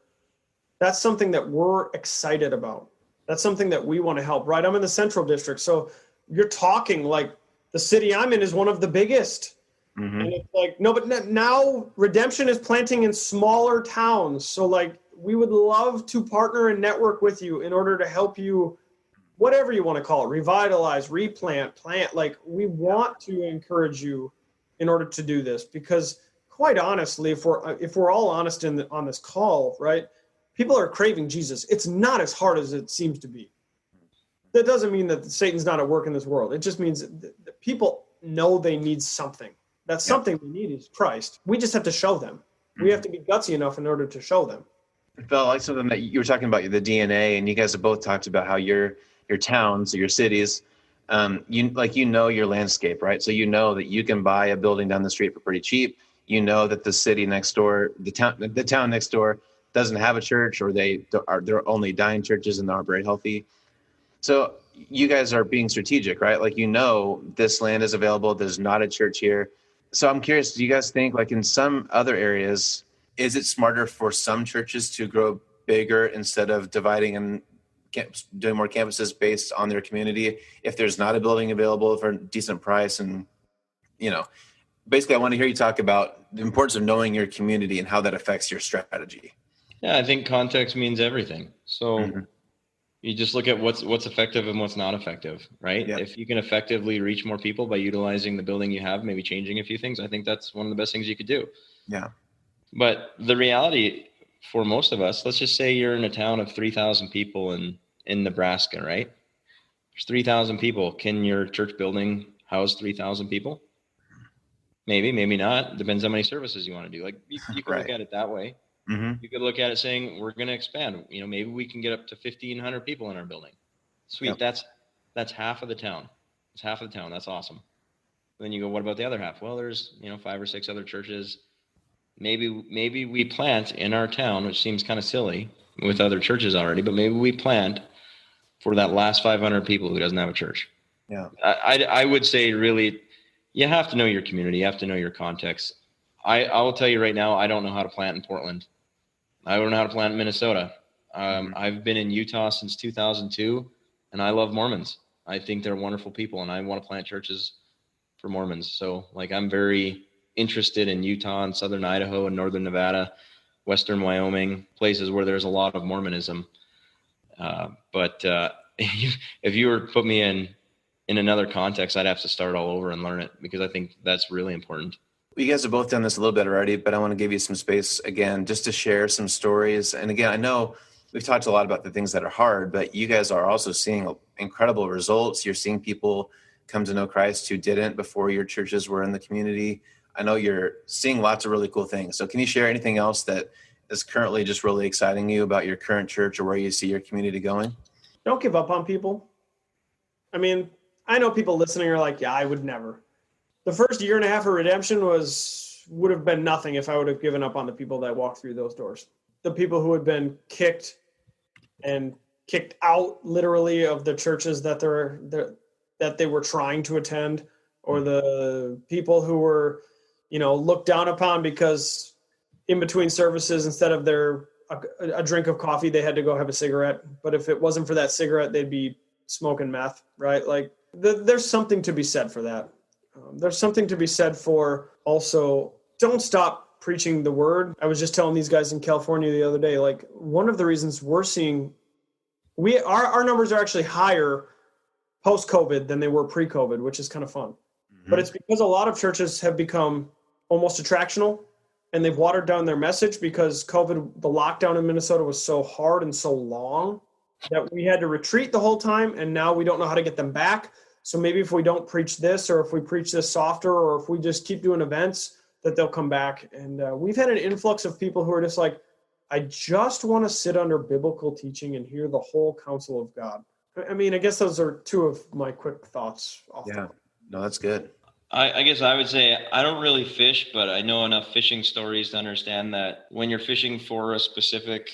that's something that we're excited about. That's something that we want to help, right? I'm in the Central District. So you're talking like the city I'm in is one of the biggest. And it's like, no, but now Redemption is planting in smaller towns. So like, we would love to partner and network with you in order to help you, whatever you want to call it, revitalize, replant, plant. Like we want to encourage you in order to do this, because quite honestly, if we're all honest on this call, right? People are craving Jesus. It's not as hard as it seems to be. That doesn't mean that Satan's not at work in this world. It just means that people know they need something. That something they need is Christ. We just have to show them. We have to be gutsy enough in order to show them. Phil, I like something that you were talking about, the DNA, and you guys have both talked about how your towns, your cities, you know your landscape, right? So you know that you can buy a building down the street for pretty cheap. You know that the city next door, the town next door doesn't have a church, or they're only dying churches and aren't very healthy. So you guys are being strategic, right? Like, you know, this land is available. There's not a church here. So I'm curious, do you guys think, like in some other areas, is it smarter for some churches to grow bigger instead of dividing and doing more campuses based on their community if there's not a building available for a decent price? And, basically I want to hear you talk about the importance of knowing your community and how that affects your strategy. Yeah, I think context means everything. So you just look at what's effective and what's not effective, right? Yep. If you can effectively reach more people by utilizing the building you have, maybe changing a few things, I think that's one of the best things you could do. Yeah. But the reality for most of us, let's just say you're in a town of 3,000 people in Nebraska, right? There's 3,000 people. Can your church building house 3,000 people? Maybe, maybe not. Depends how many services you want to do. Like you could Right. look at it that way. Mm-hmm. You could look at it saying, we're going to expand. Maybe we can get up to 1,500 people in our building. Sweet. Yep. That's half of the town. It's half of the town. That's awesome. Then you go, what about the other half? Well, there's 5 or 6 other churches. Maybe we plant in our town, which seems kind of silly with other churches already, but maybe we plant for that last 500 people who doesn't have a church. Yeah. I would say really, you have to know your community. You have to know your context. I will tell you right now, I don't know how to plant in Portland. I don't know how to plant in Minnesota. I've been in Utah since 2002, and I love Mormons. I think they're wonderful people, and I want to plant churches for Mormons. So I'm very interested in Utah and southern Idaho and northern Nevada, western Wyoming, places where there's a lot of Mormonism. But if you were to put me in another context, I'd have to start all over and learn it, because I think that's really important. You guys have both done this a little bit already, but I want to give you some space again, just to share some stories. And again, I know we've talked a lot about the things that are hard, but you guys are also seeing incredible results. You're seeing people come to know Christ who didn't before your churches were in the community. I know you're seeing lots of really cool things. So can you share anything else that is currently just really exciting you about your current church or where you see your community going? Don't give up on people. I mean, I know people listening are like, yeah, I would never. The first year and a half of redemption would have been nothing if I would have given up on the people that walked through those doors. The people who had been kicked out literally of the churches that they were trying to attend, or the people who were, looked down upon because in between services, instead of a drink of coffee, they had to go have a cigarette. But if it wasn't for that cigarette, they'd be smoking meth, right? Like there's something to be said for that. There's something to be said for also, don't stop preaching the word. I was just telling these guys in California the other day, like one of the reasons we're seeing, our numbers are actually higher post-COVID than they were pre-COVID, which is kind of fun. Mm-hmm. But it's because a lot of churches have become almost attractional, and they've watered down their message because COVID, the lockdown in Minnesota was so hard and so long that we had to retreat the whole time, and now we don't know how to get them back. So maybe if we don't preach this, or if we preach this softer, or if we just keep doing events, that they'll come back. And we've had an influx of people who are just like, I just want to sit under biblical teaching and hear the whole counsel of God. I mean, I guess those are two of my quick thoughts. Yeah, no, that's good. I guess I would say I don't really fish, but I know enough fishing stories to understand that when you're fishing for a specific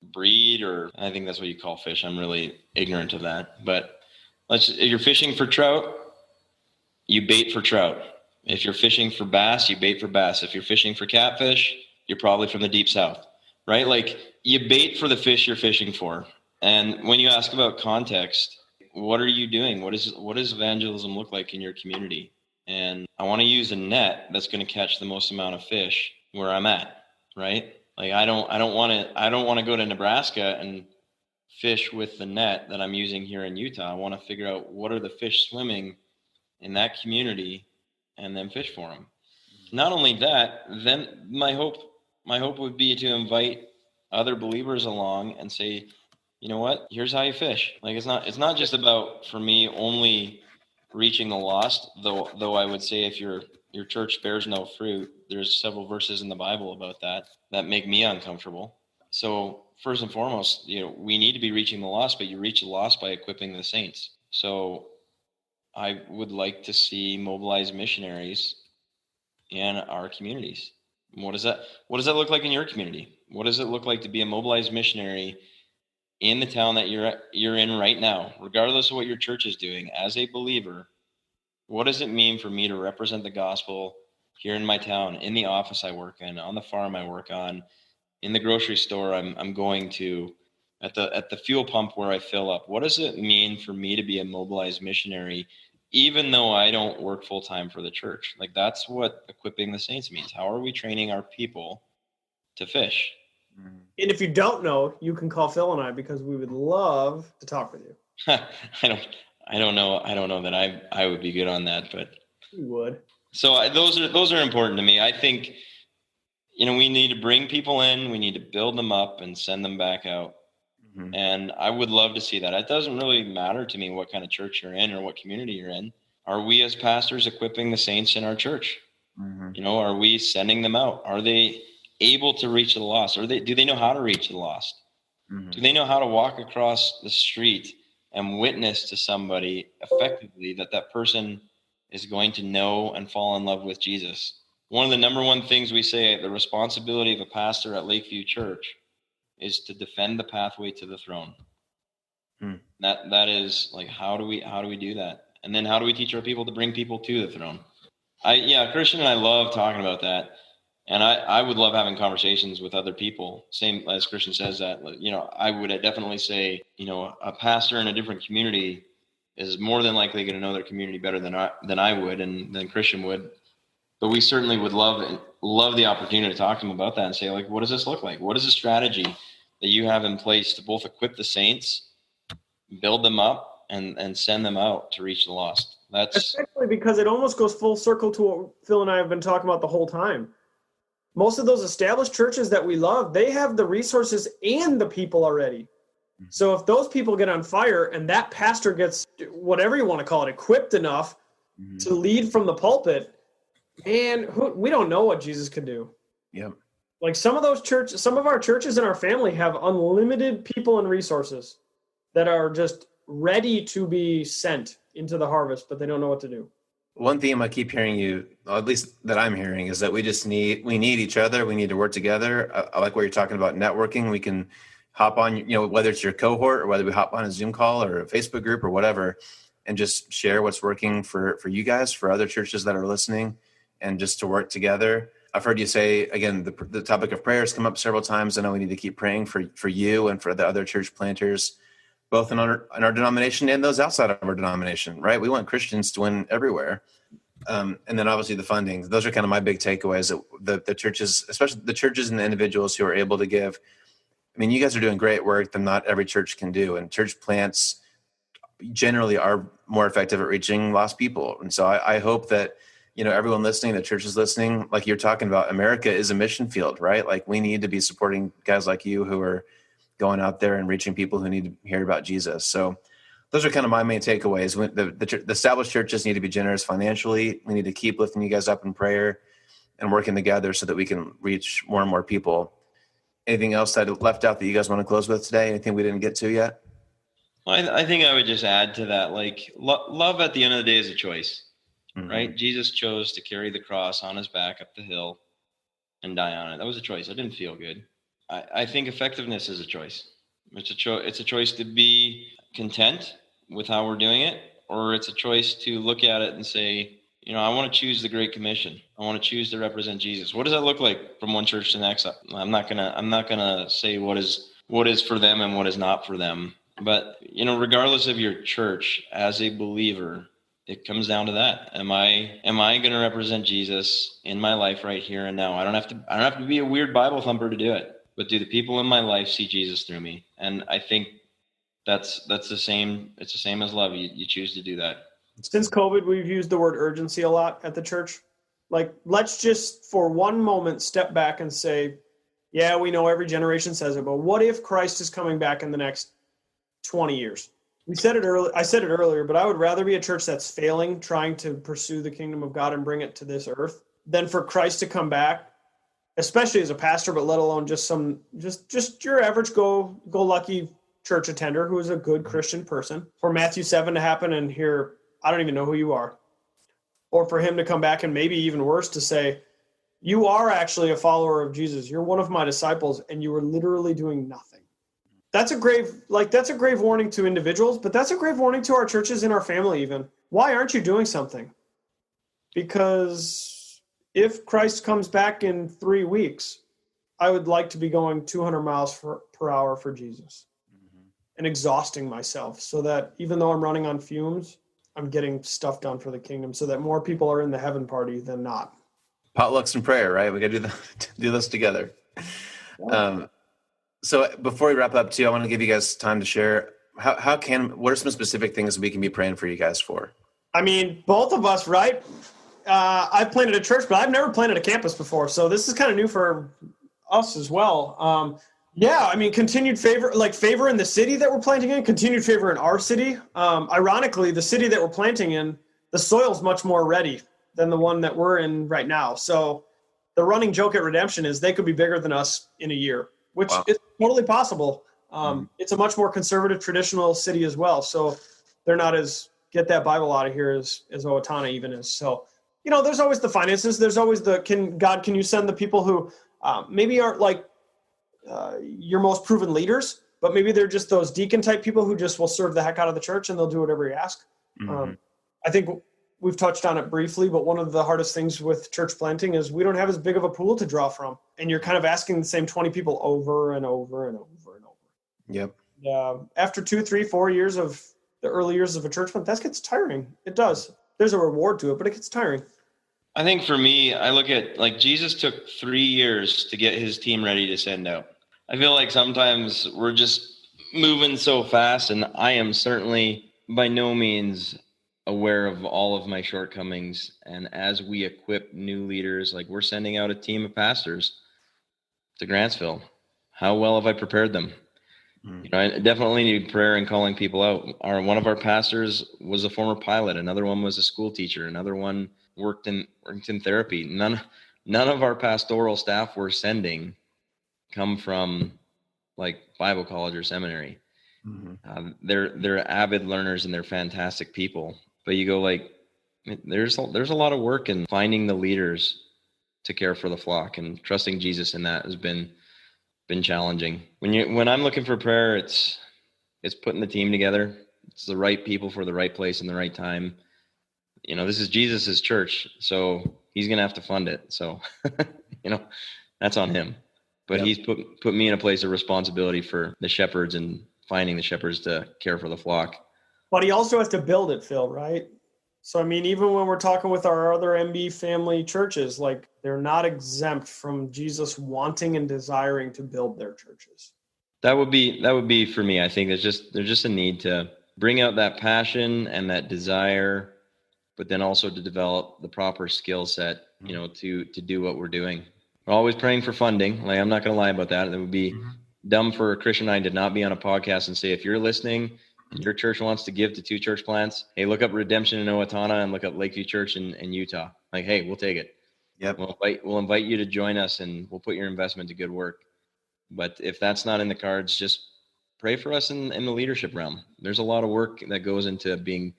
breed, or I think that's what you call fish. I'm really ignorant of that. But if you're fishing for trout, you bait for trout. If you're fishing for bass, you bait for bass. If you're fishing for catfish, you're probably from the deep south, right? Like you bait for the fish you're fishing for. And when you ask about context, what are you doing? What does evangelism look like in your community? And I want to use a net that's going to catch the most amount of fish where I'm at, right? Like I don't want to go to Nebraska and fish with the net that I'm using here in Utah. I want to figure out what are the fish swimming in that community and then fish for them. Not only that, then my hope would be to invite other believers along and say, you know what, here's how you fish. Like it's not just about, for me, only reaching the lost, though I would say if your church bears no fruit, there's several verses in the Bible about that make me uncomfortable. So first and foremost, we need to be reaching the lost, but you reach the lost by equipping the saints. So I would like to see mobilized missionaries in our communities. What does that look like in your community? What does it look like to be a mobilized missionary in the town that you're in right now, regardless of what your church is doing? As a believer, what does it mean for me to represent the gospel here in my town, in the office I work in, on the farm I work on, in the grocery store I'm going to, at the fuel pump where I fill up? What does it mean for me to be a mobilized missionary, even though I don't work full time for the church? Like that's what equipping the saints means. How are we training our people to fish? And if you don't know, you can call Phil and I, because we would love to talk with you. I don't know that I would be good on that, but you would. So those are important to me. I think, we need to bring people in, we need to build them up and send them back out. Mm-hmm. And I would love to see that. It doesn't really matter to me what kind of church you're in or what community you're in. Are we as pastors equipping the saints in our church? Mm-hmm. Are we sending them out? Are they able to reach the lost? Do they know how to reach the lost? Mm-hmm. Do they know how to walk across the street and witness to somebody effectively that person is going to know and fall in love with Jesus? One of the number one things we say, the responsibility of a pastor at Lakeview Church is to defend the pathway to the throne. That is like, how do we do that? And then how do we teach our people to bring people to the throne? Christian and I love talking about that. And I would love having conversations with other people. Same as Christian says that, I would definitely say, a pastor in a different community is more than likely going to know their community better than I would and than Christian would. But we certainly would love the opportunity to talk to them about that and say, like, what does this look like? What is the strategy that you have in place to both equip the saints, build them up, and send them out to reach the lost? That's especially because it almost goes full circle to what Phil and I have been talking about the whole time. Most of those established churches that we love, they have the resources and the people already. So if those people get on fire and that pastor gets, whatever you want to call it, equipped enough to lead from the pulpit, and we don't know what Jesus could do. Yep. Like some of our churches in our family have unlimited people and resources that are just ready to be sent into the harvest, but they don't know what to do. One theme I keep hearing you, or at least that I'm hearing, is that we need each other. We need to work together. I like what you're talking about networking. We can hop on, whether it's your cohort or whether we hop on a Zoom call or a Facebook group or whatever, and just share what's working for you guys, for other churches that are listening, and just to work together. I've heard you say, again, the topic of prayers come up several times. I know we need to keep praying for you and for the other church planters, both in our denomination and those outside of our denomination, right? We want Christians to win everywhere. And then obviously the funding. Those are kind of my big takeaways, that the churches, especially the churches and the individuals who are able to give. I mean, you guys are doing great work that not every church can do. And church plants generally are more effective at reaching lost people. And so I hope that, everyone listening, the church is listening, like you're talking about, America is a mission field, right? Like we need to be supporting guys like you who are going out there and reaching people who need to hear about Jesus. So those are kind of my main takeaways. The established churches need to be generous financially. We need to keep lifting you guys up in prayer and working together so that we can reach more and more people. Anything else that I left out that you guys want to close with today? Anything we didn't get to yet? I think I would just add to that, like love at the end of the day is a choice, right? Jesus chose to carry the cross on his back up the hill and die on it. That was a choice. It didn't feel good. I think effectiveness is a choice. It's a choice to be content with how we're doing it, or it's a choice to look at it and say, I want to choose the Great Commission. I want to choose to represent Jesus. What does that look like from one church to the next? I'm not gonna say what is for them and what is not for them. But regardless of your church, as a believer, it comes down to that. Am I going to represent Jesus in my life right here and now? I don't have to be a weird Bible thumper to do it. But do the people in my life see Jesus through me? And I think that's the same. It's the same as love. You choose to do that. Since COVID, we've used the word urgency a lot at the church. Like, let's just for one moment step back and say, yeah, we know every generation says it, but what if Christ is coming back in the next 20 years? I said it earlier, but I would rather be a church that's failing, trying to pursue the kingdom of God and bring it to this earth, than for Christ to come back, especially as a pastor, but let alone just your average go-lucky church attender who is a good Christian person. For Matthew 7 to happen and hear, I don't even know who you are. Or for him to come back and maybe even worse to say, you are actually a follower of Jesus. You're one of my disciples and you were literally doing nothing. That's a grave warning to individuals, but that's a grave warning to our churches and our family even. Why aren't you doing something? Because if Christ comes back in 3 weeks, I would like to be going 200 miles per hour for Jesus and exhausting myself so that even though I'm running on fumes, I'm getting stuff done for the kingdom so that more people are in the heaven party than not. Potlucks and prayer, right? We got to do this together. Yeah. So before we wrap up too, I want to give you guys time to share what are some specific things we can be praying for you guys for? I mean, both of us, right? I've planted a church, but I've never planted a campus before. So this is kind of new for us as well. Yeah, I mean, continued favor in the city that we're planting in, continued favor in our city. Ironically, the city that we're planting in, the soil's much more ready than the one that we're in right now. So the running joke at Redemption is they could be bigger than us in a year, which is totally possible. It's a much more conservative, traditional city as well. So they're not as get that Bible out of here as Owatonna even is. So, there's always the finances. There's always can you send the people who maybe aren't like your most proven leaders, but maybe they're just those deacon type people who just will serve the heck out of the church and they'll do whatever you ask. I think we've touched on it briefly, but one of the hardest things with church planting is we don't have as big of a pool to draw from. And you're kind of asking the same 20 people over and over and over and over. Yep. After 2, 3, 4 years of the early years of a church plant, that gets tiring. It does. There's a reward to it, but it gets tiring. I think for me, I look at like Jesus took 3 years to get his team ready to send out. I feel like sometimes we're just moving so fast, and I am certainly by no means aware of all of my shortcomings. And as we equip new leaders, like we're sending out a team of pastors to Grantsville, how well have I prepared them? I definitely need prayer and calling people out. One of our pastors was a former pilot. Another one was a school teacher. Another one worked in therapy. None of our pastoral staff we're sending come from like Bible college or seminary. They're avid learners and they're fantastic people. But you go like, there's a lot of work in finding the leaders to care for the flock, and trusting Jesus in that has been challenging. When I'm looking for prayer, it's putting the team together. It's the right people for the right place in the right time. This is Jesus's church, so he's going to have to fund it. So, that's on him. But he's put me in a place of responsibility for the shepherds and finding the shepherds to care for the flock. But he also has to build it, Phil, right? So, I mean, even when we're talking with our other MB family churches, like they're not exempt from Jesus wanting and desiring to build their churches. That would be for me. I think there's just a need to bring out that passion and that desire, but then also to develop the proper skill set, to do what we're doing. We're always praying for funding. Like, I'm not going to lie about that. It would be dumb for Christian and I to not be on a podcast and say, if you're listening and your church wants to give to 2 church plants, hey, look up Redemption in Owatonna and look up Lakeview Church in Utah. Like, hey, we'll take it. Yep. We'll invite you to join us, and we'll put your investment to good work. But if that's not in the cards, just pray for us in the leadership realm. There's a lot of work that goes into being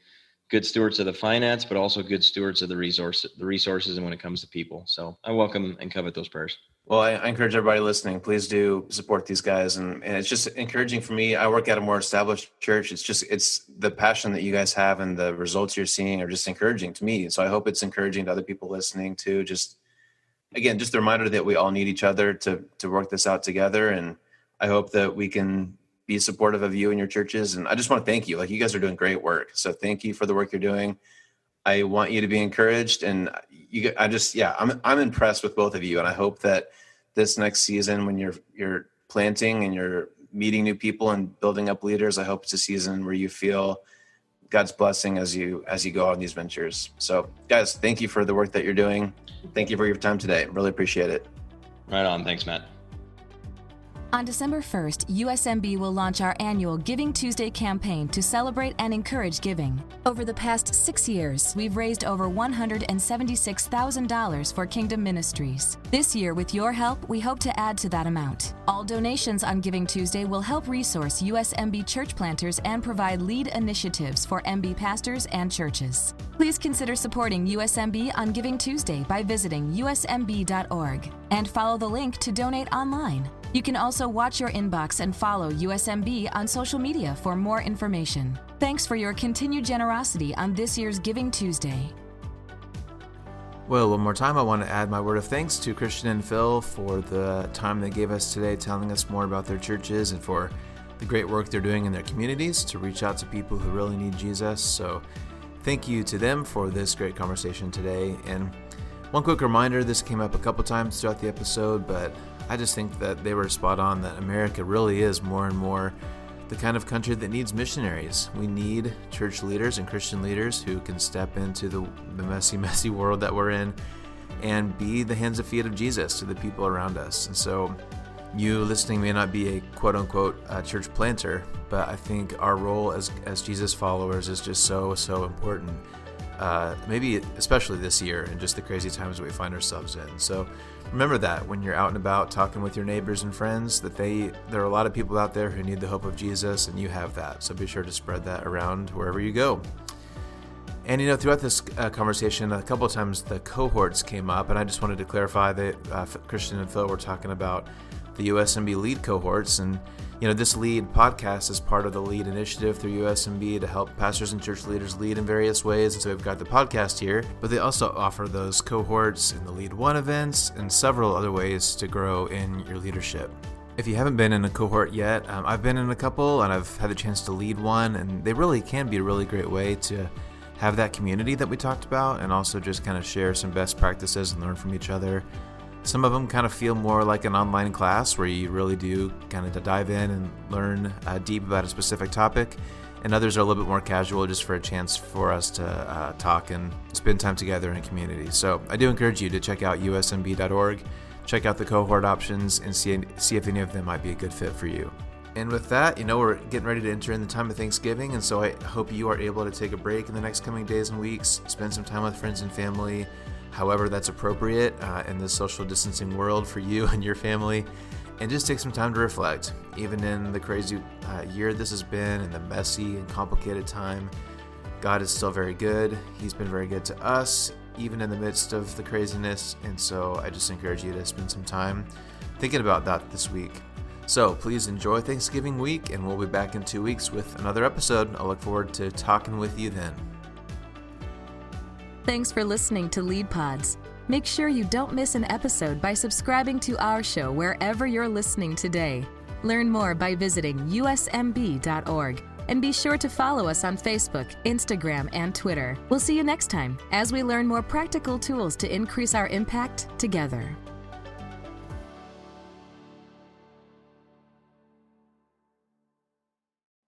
good stewards of the finance, but also good stewards of the resources and when it comes to people. So I welcome and covet those prayers. Well, I encourage everybody listening, please do support these guys. And it's just encouraging for me. I work at a more established church. It's the passion that you guys have and the results you're seeing are just encouraging to me. So I hope it's encouraging to other people listening too. Just the reminder that we all need each other to work this out together. And I hope that we can be supportive of you and your churches. And I just want to thank you. Like, you guys are doing great work. So thank you for the work you're doing. I want you to be encouraged, and I'm impressed with both of you. And I hope that this next season, when you're planting and you're meeting new people and building up leaders, I hope it's a season where you feel God's blessing as you go on these ventures. So guys, thank you for the work that you're doing. Thank you for your time today. Really appreciate it. Right on. Thanks, Matt. On December 1st, USMB will launch our annual Giving Tuesday campaign to celebrate and encourage giving. Over the past 6 years, we've raised over $176,000 for Kingdom Ministries. This year, with your help, we hope to add to that amount. All donations on Giving Tuesday will help resource USMB church planters and provide lead initiatives for MB pastors and churches. Please consider supporting USMB on Giving Tuesday by visiting usmb.org and follow the link to donate online. You can also watch your inbox and follow USMB on social media for more information. Thanks for your continued generosity on this year's Giving Tuesday. Well, one more time, I want to add my word of thanks to Christian and Phil for the time they gave us today, telling us more about their churches and for the great work they're doing in their communities to reach out to people who really need Jesus. So thank you to them for this great conversation today. And one quick reminder, this came up a couple times throughout the episode, but I just think that they were spot on, that America really is more and more the kind of country that needs missionaries. We need church leaders and Christian leaders who can step into the messy world that we're in and be the hands and feet of Jesus to the people around us. And so You listening may not be a quote-unquote church planter, but I think our role as Jesus followers is just so important. Maybe especially this year and just the crazy times that we find ourselves in. So remember that when you're out and about talking with your neighbors and friends, that there are a lot of people out there who need the hope of Jesus, and you have that. So be sure to spread that around wherever you go. And throughout this conversation, a couple of times the cohorts came up, and I just wanted to clarify that Christian and Phil were talking about the USMB LEAD cohorts. And this LEAD podcast is part of the LEAD initiative through USMB to help pastors and church leaders lead in various ways. And so we've got the podcast here, but they also offer those cohorts in the LEAD 1 events and several other ways to grow in your leadership. If you haven't been in a cohort yet, I've been in a couple, and I've had the chance to lead one, and they really can be a really great way to have that community that we talked about, and also just kind of share some best practices and learn from each other. Some of them kind of feel more like an online class where you really do kind of dive in and learn deep about a specific topic, and others are a little bit more casual, just for a chance for us to talk and spend time together in a community. So I do encourage you to check out usmb.org, check out the cohort options, and see if any of them might be a good fit for you. And with that, we're getting ready to enter in the time of Thanksgiving, and so I hope you are able to take a break in the next coming days and weeks, spend some time with friends and family, however that's appropriate in this social distancing world for you and your family, and just take some time to reflect. Even in the crazy year this has been, and the messy and complicated time, God is still very good. He's been very good to us, even in the midst of the craziness, and so I just encourage you to spend some time thinking about that this week. So please enjoy Thanksgiving week, and we'll be back in 2 weeks with another episode. I look forward to talking with you then. Thanks for listening to Lead Pods. Make sure you don't miss an episode by subscribing to our show wherever you're listening today. Learn more by visiting usmb.org, and be sure to follow us on Facebook, Instagram, and Twitter. We'll see you next time as we learn more practical tools to increase our impact together.